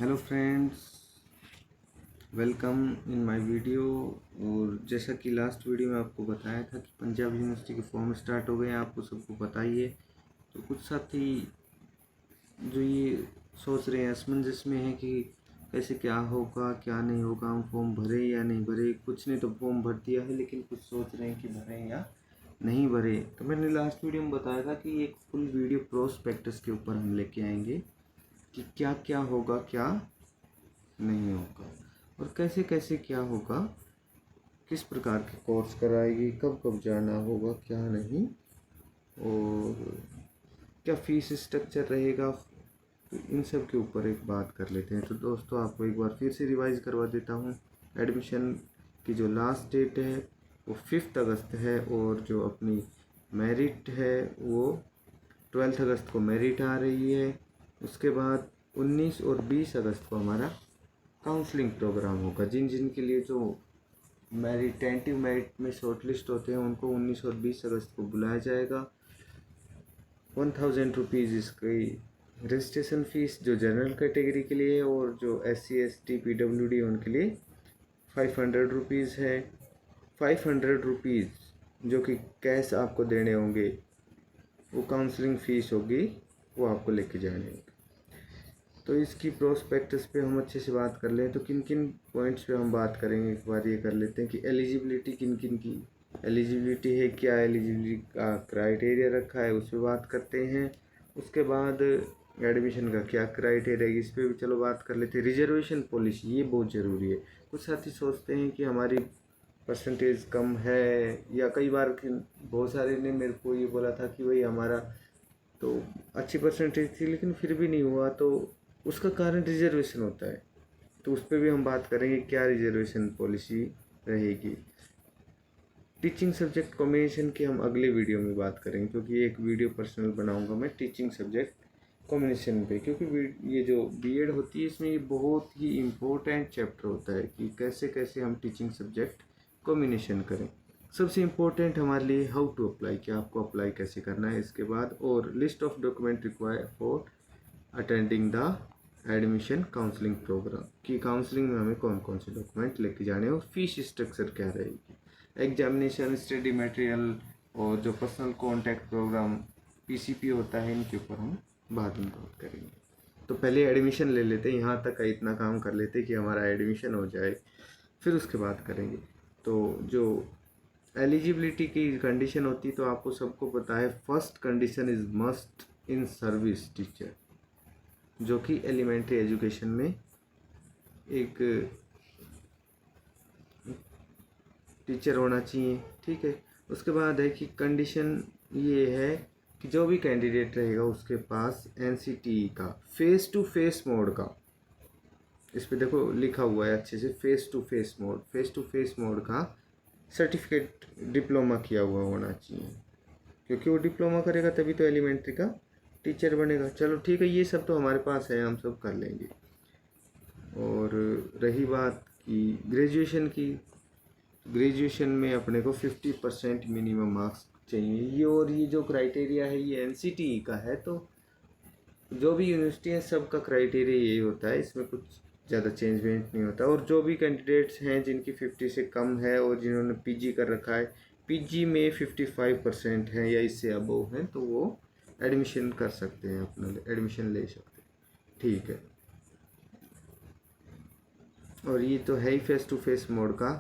Hello friends, welcome in my video. और जैसा कि लास्ट वीडियो में आपको बताया था कि पंजाब यूनिवर्सिटी के फॉर्म स्टार्ट हो गए हैं, आपको सबको पता ही है। तो कुछ साथी जो ये सोच रहे हैं, असमंजस में है कि कैसे क्या होगा क्या नहीं होगा, हम फॉर्म भरे या नहीं भरे। कुछ ने तो फॉर्म भर दिया है, लेकिन कुछ सोच रहे हैं कि भरें या नहीं भरे। तो मैंने लास्ट वीडियो में बताया था कि एक फुल वीडियो प्रोस्पेक्टस के ऊपर हम लेके आएंगे कि क्या क्या होगा क्या नहीं होगा और कैसे कैसे क्या होगा, किस प्रकार के कोर्स कराएगी, कब कब जाना होगा क्या नहीं, और क्या फीस स्ट्रक्चर रहेगा। तो इन सब के ऊपर एक बात कर लेते हैं। तो दोस्तों, आपको एक बार फिर से रिवाइज करवा देता हूँ। एडमिशन की जो लास्ट डेट है वो 5 अगस्त है, और जो अपनी मेरिट है वो 12 अगस्त को मेरिट आ रही है। उसके बाद 19 और 20 अगस्त को हमारा काउंसलिंग प्रोग्राम होगा। जिन जिन के लिए जो मेरिट टेंटिव मेरिट में शॉर्टलिस्ट होते हैं उनको 19 और 20 अगस्त को बुलाया जाएगा। 1000 रुपीज़ इसकी रजिस्ट्रेशन फ़ीस जो जनरल कैटेगरी के लिए है, और जो SC ST PWD उनके लिए 500 रुपीज़ है। 500 रुपीज़ जो कि कैश आपको देने होंगे, वो काउंसलिंग फ़ीस होगी, वो आपको लेके जाने होंगे। तो इसकी प्रोस्पेक्टस पे हम अच्छे से बात कर लें तो किन किन पॉइंट्स पे हम बात करेंगे। एक बार ये कर लेते हैं कि एलिजिबिलिटी किन किन की एलिजिबिलिटी है, क्या एलिजिबिलिटी का क्राइटेरिया रखा है, उस पर बात करते हैं। उसके बाद एडमिशन का क्या क्राइटेरिया है, इस पर भी चलो बात कर लेते हैं। रिजर्वेशन पॉलिसी, ये बहुत ज़रूरी है। कुछ साथी सोचते हैं कि हमारी परसेंटेज कम है, या कई बार बहुत सारे ने मेरे को ये बोला था कि भाई हमारा तो अच्छी परसेंटेज थी लेकिन फिर भी नहीं हुआ, तो उसका कारण रिजर्वेशन होता है। तो उस पर भी हम बात करेंगे क्या रिजर्वेशन पॉलिसी रहेगी। टीचिंग सब्जेक्ट कॉम्बिनेशन की हम अगले वीडियो में बात करेंगे, क्योंकि एक वीडियो पर्सनल बनाऊंगा मैं टीचिंग सब्जेक्ट कॉम्बिनेशन पे, क्योंकि ये जो बीएड होती है इसमें ये बहुत ही इम्पोर्टेंट चैप्टर होता है कि कैसे कैसे हम टीचिंग सब्जेक्ट कॉम्बिनेशन करें। सबसे इम्पोर्टेंट हमारे लिए हाउ टू अप्लाई, कि आपको अप्लाई कैसे करना है, इसके बाद और list of document required for attending the admission counselling programme, की काउंसलिंग में हमें कौन कौन से डॉक्यूमेंट लेके जाने और फीस स्ट्रक्चर क्या रहेगी, एग्जामिनेशन स्टडी मटेरियल, और जो पर्सनल कॉन्टैक्ट प्रोग्राम PCP होता है, इनके ऊपर हम बाद में बात करेंगे। तो पहले एडमिशन ले लेते हैं, यहाँ तक का इतना काम कर लेते हैं कि हमारा एडमिशन हो जाए, फिर उसके बाद करेंगे। तो जो एलिजिबिलिटी की कंडीशन होती है तो आपको सबको पता है, first condition is must in service teacher, जो कि एलिमेंट्री एजुकेशन में एक टीचर होना चाहिए, ठीक है। उसके बाद है कि कंडीशन ये है कि जो भी कैंडिडेट रहेगा उसके पास NCTE का फेस टू फेस मोड का, इस पे देखो लिखा हुआ है अच्छे से, फेस टू फेस मोड का सर्टिफिकेट डिप्लोमा किया हुआ होना चाहिए, क्योंकि वो डिप्लोमा करेगा तभी तो एलिमेंट्री का टीचर बनेगा। चलो ठीक है, ये सब तो हमारे पास है, हम सब कर लेंगे। और रही बात की ग्रेजुएशन की, ग्रेजुएशन में अपने को 50% मिनिमम मार्क्स चाहिए। ये और ये जो क्राइटेरिया है ये NCTE का है, तो जो भी यूनिवर्सिटी है सबका क्राइटेरिया यही होता है, इसमें कुछ ज़्यादा चेंजमेंट नहीं होता। और जो भी कैंडिडेट्स हैं जिनकी 50 से कम है और जिन्होंने PG कर रखा है, PG में 55% है या इससे अबव है, तो वो एडमिशन कर सकते हैं, अपना एडमिशन ले सकते हैं, ठीक है। और ये तो है ही फेस टू फेस मोड का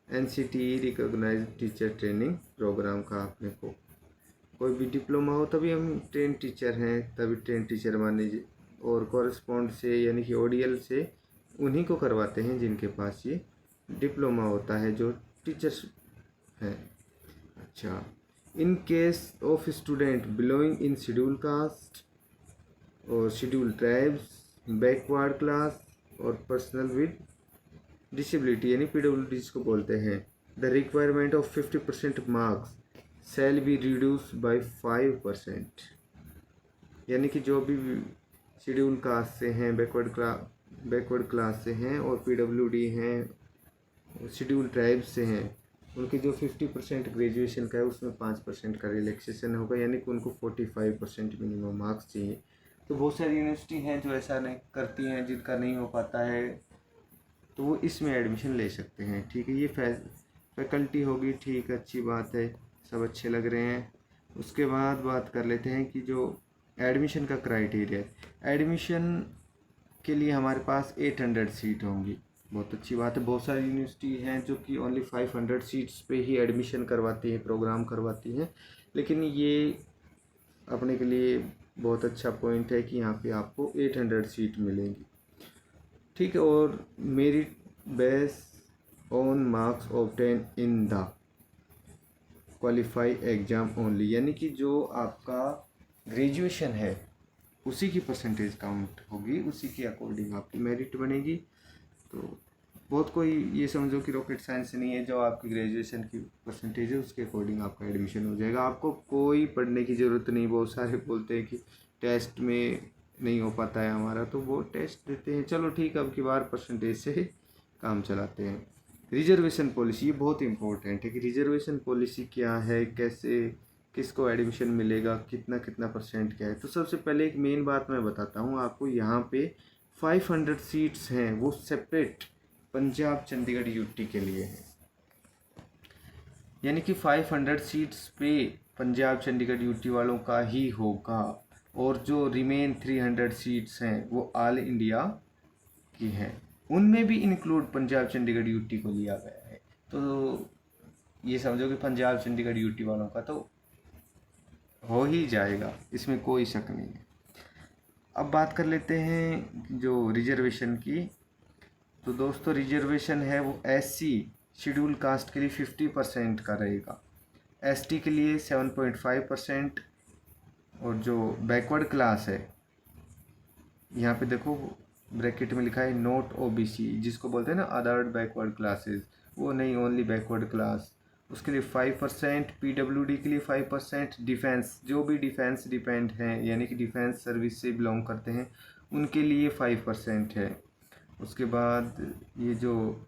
NCTE recognise teacher training programme का। आपने को कोई भी डिप्लोमा हो तभी हम ट्रेन टीचर हैं, तभी ट्रेन टीचर माने, और कॉरेस्पॉन्ड से यानी कि ODL से उन्हीं को करवाते हैं जिनके पास ये डिप्लोमा होता है, जो टीचर्स हैं। अच्छा, in case of student belonging in schedule caste और शेड्यूल ट्राइब्स, बैकवर्ड क्लास और पर्सनल विद डिसेबिलिटी यानी PWD जिसको बोलते हैं, the requirement of 50% marks shall be reduce by 5%। यानी कि जो भी शेड्यूल कास्ट से हैं, बैकवर्ड क्लास से हैं और PWD हैं, शेड्यूल ट्राइब से हैं, उनके जो 50% ग्रेजुएशन का है उसमें 5% का रिलैक्सेशन होगा, यानी कि उनको 45% मिनिमम मार्क्स चाहिए। तो बहुत सारी यूनिवर्सिटी हैं जो ऐसा नहीं करती हैं, जिनका नहीं हो पाता है, तो वो इसमें एडमिशन ले सकते हैं। ठीक है, ये फैकल्टी होगी, ठीक, अच्छी बात है, सब अच्छे लग रहे हैं। उसके बाद बात कर लेते हैं कि जो एडमिशन का क्राइटेरिया है। एडमिशन के लिए हमारे पास 800 सीट होंगी, बहुत अच्छी बात है। बहुत सारी यूनिवर्सिटी हैं जो कि ओनली 500 सीट्स पे ही एडमिशन करवाती हैं, प्रोग्राम करवाती हैं, लेकिन ये अपने के लिए बहुत अच्छा पॉइंट है कि यहाँ पे आपको 800 सीट मिलेंगी। ठीक है, और merit base on marks obtain in the qualify exam only, यानी कि जो आपका ग्रेजुएशन है उसी की परसेंटेज काउंट होगी, उसी के अकॉर्डिंग आपकी मेरिट बनेगी। तो बहुत कोई ये समझो कि रॉकेट साइंस नहीं है, जो आपकी ग्रेजुएशन की परसेंटेज है उसके अकॉर्डिंग आपका एडमिशन हो जाएगा, आपको कोई पढ़ने की ज़रूरत नहीं। बहुत सारे बोलते हैं कि टेस्ट में नहीं हो पाता है हमारा, तो वो टेस्ट देते हैं, चलो ठीक है, अब की बार परसेंटेज से काम चलाते हैं। रिजर्वेशन पॉलिसी, ये बहुत इंपॉर्टेंट है कि रिजर्वेशन पॉलिसी क्या है, कैसे किसको एडमिशन मिलेगा, कितना कितना परसेंट क्या है। तो सबसे पहले एक मेन बात मैं बताता हूँ आपको, यहाँ पे 500 सीट्स हैं वो सेपरेट पंजाब चंडीगढ़ यूटी के लिए हैं, यानी कि 500 सीट्स पे पंजाब चंडीगढ़ यूटी वालों का ही होगा, और जो रिमेन 300 सीट्स हैं वो ऑल इंडिया की हैं, उनमें भी इंक्लूड पंजाब चंडीगढ़ यूटी को लिया गया है। तो ये समझो कि पंजाब चंडीगढ़ यूटी वालों का तो हो ही जाएगा, इसमें कोई शक नहीं है। अब बात कर लेते हैं जो रिजर्वेशन की। तो दोस्तों रिजर्वेशन है वो एससी शेड्यूल कास्ट के लिए 50% का रहेगा, एसटी के लिए 7.5%, और जो बैकवर्ड क्लास है, यहाँ पे देखो ब्रैकेट में लिखा है नोट ओबीसी, जिसको बोलते हैं ना अदर बैकवर्ड क्लासेस, वो नहीं, ओनली बैकवर्ड क्लास, उसके लिए 5%, पीडब्ल्यूडी के लिए 5%, डिफेंस, जो भी डिफेंस डिपेंड हैं यानी कि डिफेंस सर्विस से बिलोंग करते हैं उनके लिए 5% है। उसके बाद ये जो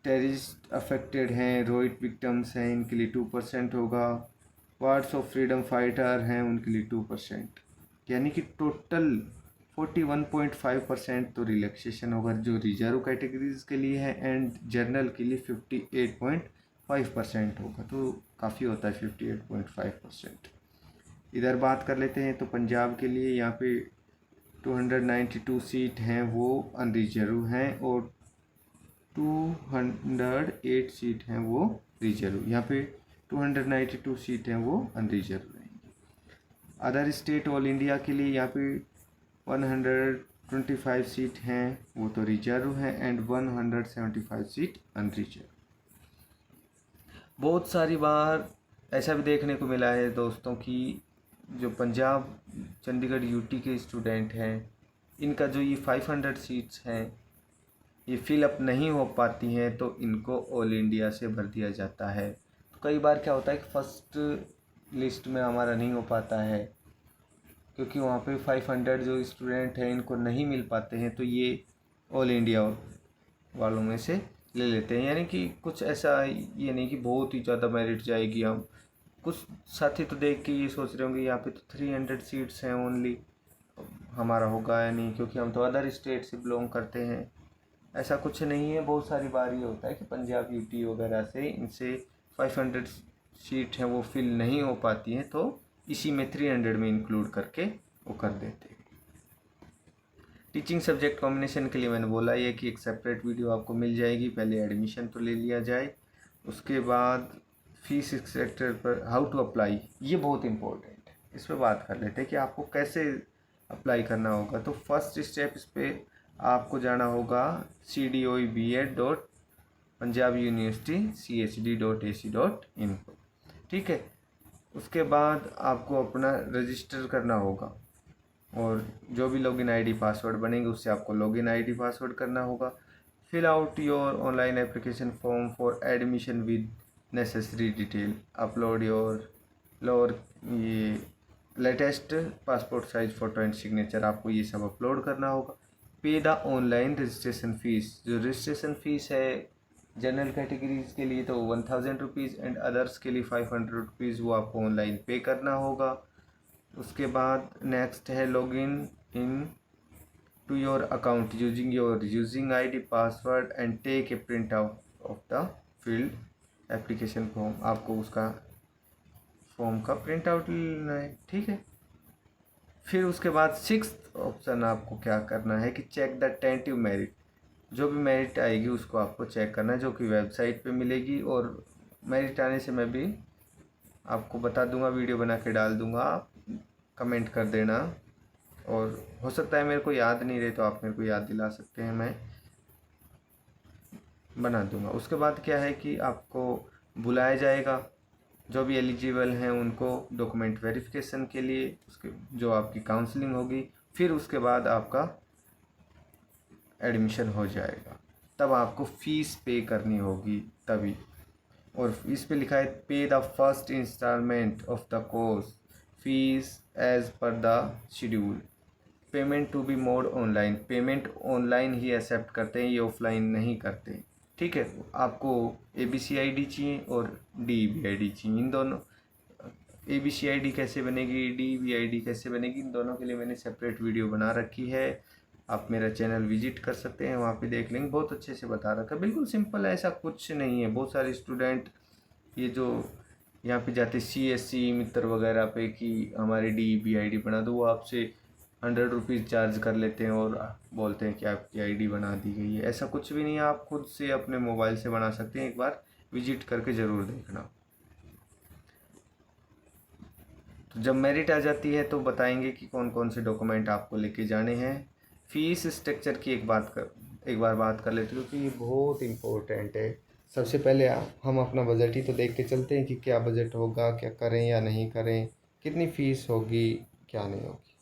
टेररिस्ट अफेक्टेड हैं, रोइट विक्टम्स हैं, इनके लिए 2% होगा, वार्ड्स ऑफ फ्रीडम फाइटर हैं उनके लिए 2%, यानी कि टोटल 41.5% तो रिलैक्सेशन होगा जो रिजर्व कैटेगरीज के लिए है, एंड जर्नल के लिए 58.5% होगा, तो काफ़ी होता है 58.5%। इधर बात कर लेते हैं तो पंजाब के लिए यहाँ पे 292 सीट हैं वो अनरिजर्व हैं, और 208 सीट हैं वो रिजर्व, यहाँ पे 292 सीट हैं वो अनरिजर्व रहेंगी। अदर स्टेट ऑल इंडिया के लिए यहाँ पे 125 सीट हैं वो तो रिजर्व हैं, एंड 175 सीट अनरिजर्व। बहुत सारी बार ऐसा भी देखने को मिला है दोस्तों कि जो पंजाब चंडीगढ़ यूटी के स्टूडेंट हैं, इनका जो ये 500 सीट्स हैं ये फिलअप नहीं हो पाती हैं, तो इनको ऑल इंडिया से भर दिया जाता है। तो कई बार क्या होता है कि फर्स्ट लिस्ट में हमारा नहीं हो पाता है, क्योंकि वहाँ पे 500 जो स्टूडेंट हैं इनको नहीं मिल पाते हैं, तो ये ऑल इंडिया वालों में से ले लेते हैं, यानी कि कुछ ऐसा ये नहीं कि बहुत ही ज़्यादा मेरिट जाएगी। हम कुछ साथी तो देख के ये सोच रहे होंगे यहाँ पे तो 300 सीट्स हैं ओनली, हमारा होगा या नहीं, क्योंकि हम तो अदर स्टेट से बिलोंग करते हैं। ऐसा कुछ नहीं है, बहुत सारी बार ये होता है कि पंजाब यूटी वगैरह से इनसे 500 सीट हैं वो फिल नहीं हो पाती हैं, तो इसी में 300 में इंक्लूड करके वो कर देते हैं। टीचिंग सब्जेक्ट कॉम्बिनेशन के लिए मैंने बोला ये कि एक सेपरेट वीडियो आपको मिल जाएगी, पहले एडमिशन तो ले लिया जाए, उसके बाद फीस स्ट्रक्चर पर हाउ टू अप्लाई, ये बहुत इंपॉर्टेंट है, इस पर बात कर लेते हैं कि आपको कैसे अप्लाई करना होगा। तो फर्स्ट स्टेप इस पर आपको जाना होगा cdoeb.punjabuniversity.chd.ac.in पर, ठीक है। उसके बाद आपको अपना रजिस्टर करना होगा, और जो भी लॉगिन आईडी पासवर्ड बनेंगे उससे आपको लॉगिन आईडी पासवर्ड करना होगा। Fill out your online application form for admission with necessary detail, upload your ये latest passport size photo and signature, आपको ये सब अपलोड करना होगा। Pay the online registration fees, जो रजिस्ट्रेशन फ़ीस है जनरल कैटेगरीज के लिए तो 1000 रुपीज़, एंड अदर्स के लिए 500 रुपीज़ वो आपको ऑनलाइन पे करना होगा। उसके बाद नेक्स्ट है login in to your account using your using ID password and take a print out of the field application form. आपको उसका फॉर्म का प्रिंट आउट लेना है, ठीक है। फिर उसके बाद सिक्स्थ ऑप्शन आपको क्या करना है कि चेक द टेंटिव मेरिट। जो भी मेरिट आएगी उसको आपको चेक करना है, जो कि वेबसाइट पे मिलेगी। और मेरिट आने से मैं भी आपको बता दूंगा, वीडियो बना के डाल दूंगा, आप कमेंट कर देना। और हो सकता है मेरे को याद नहीं रहे तो आप मेरे को याद दिला सकते हैं, मैं बना दूंगा। उसके बाद क्या है कि आपको बुलाया जाएगा, जो भी एलिजिबल हैं उनको डॉक्यूमेंट वेरिफिकेशन के लिए, उसके जो आपकी काउंसलिंग होगी। फिर उसके बाद आपका एडमिशन हो जाएगा, तब आपको फ़ीस पे करनी होगी तभी। और इस पे लिखा है pay the first instalment of the course fees as per the schedule, payment to be mode online. Payment online ही एक्सेप्ट करते हैं, ये ऑफलाइन नहीं करते, ठीक है। आपको ABCID चाहिए और DEBID चाहिए, इन दोनों। ABCID कैसे बनेगी, DEBID कैसे बनेगी, इन दोनों के लिए मैंने सेपरेट वीडियो बना रखी है। आप मेरा चैनल विजिट कर सकते हैं, वहाँ पे देख लेंगे, बहुत अच्छे से बता रखा है, बिल्कुल सिंपल है, ऐसा कुछ नहीं है। बहुत सारे स्टूडेंट ये जो यहाँ पे जाते CSC मित्र वगैरह पे कि हमारे DEBID बना दो, वो आपसे 100 रुपीज़ चार्ज कर लेते हैं और बोलते हैं कि आपकी ID बना दी गई है। ऐसा कुछ भी नहीं है, आप खुद से अपने मोबाइल से बना सकते हैं, एक बार विजिट करके ज़रूर देखना। तो जब मेरिट आ जाती है तो बताएंगे कि कौन कौन से डॉक्यूमेंट आपको लेके जाने हैं। फ़ीस स्ट्रक्चर की एक बार बात कर लेते हैं, क्योंकि ये बहुत इम्पोर्टेंट है। सबसे पहले हम अपना बजट ही तो देख के चलते हैं कि क्या बजट होगा, क्या करें या नहीं करें, कितनी फ़ीस होगी, क्या नहीं होगी।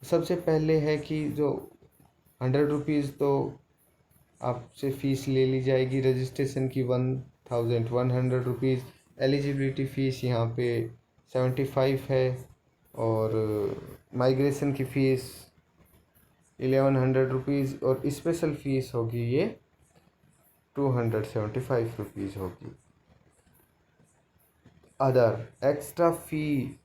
सबसे पहले है कि जो 100 रुपीज़ तो आपसे फ़ीस ले ली जाएगी रजिस्ट्रेशन की, 1100 रुपीज़। एलिजिबिलिटी फ़ीस यहाँ पे 75 है। और माइग्रेशन की फ़ीस 1100 रुपीज़। और स्पेशल फ़ीस होगी ये 275 रुपीज़ होगी। Other extra fee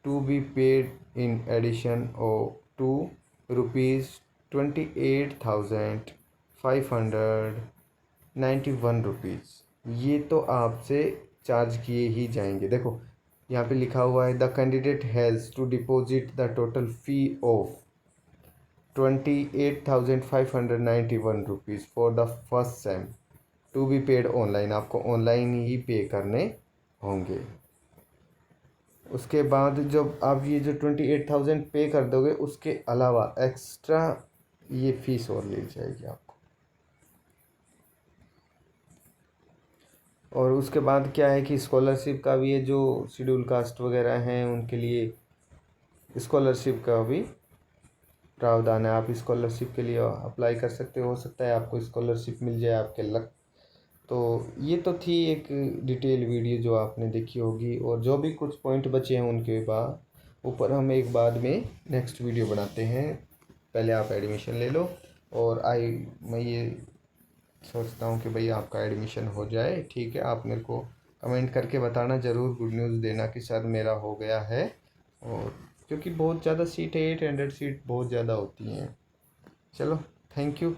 to be paid in addition और टू ₹28,591 ये तो आपसे चार्ज किए ही जाएंगे। देखो यहाँ पे लिखा हुआ है the candidate has to deposit the total fee of ₹28,591 for the first sem to be paid online. आपको ऑनलाइन ही पे करने होंगे। उसके बाद जब आप ये जो 28,000 पे कर दोगे, उसके अलावा एक्स्ट्रा ये फीस और ली जाएगी आपको। और उसके बाद क्या है कि स्कॉलरशिप का भी है, जो शेड्यूल कास्ट वगैरह हैं उनके लिए स्कॉलरशिप का भी प्रावधान है। आप स्कॉलरशिप के लिए अप्लाई कर सकते हो सकता है आपको स्कॉलरशिप मिल जाए आपके लक। तो ये तो थी एक डिटेल वीडियो जो आपने देखी होगी। और जो भी कुछ पॉइंट बचे हैं उनके बाद ऊपर हम एक बाद में नेक्स्ट वीडियो बनाते हैं। पहले आप एडमिशन ले लो। और मैं ये सोचता हूँ कि भाई आपका एडमिशन हो जाए, ठीक है। आप मेरे को कमेंट करके बताना ज़रूर, गुड न्यूज़ देना कि सर मेरा हो गया है। और क्योंकि बहुत ज़्यादा सीट है, 800 सीट बहुत ज़्यादा होती हैं। चलो, थैंक यू,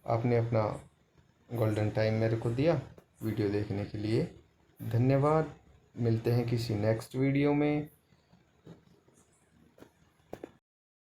आपने अपना गोल्डन टाइम मेरे को दिया वीडियो देखने के लिए। धन्यवाद। मिलते हैं किसी नेक्स्ट वीडियो में।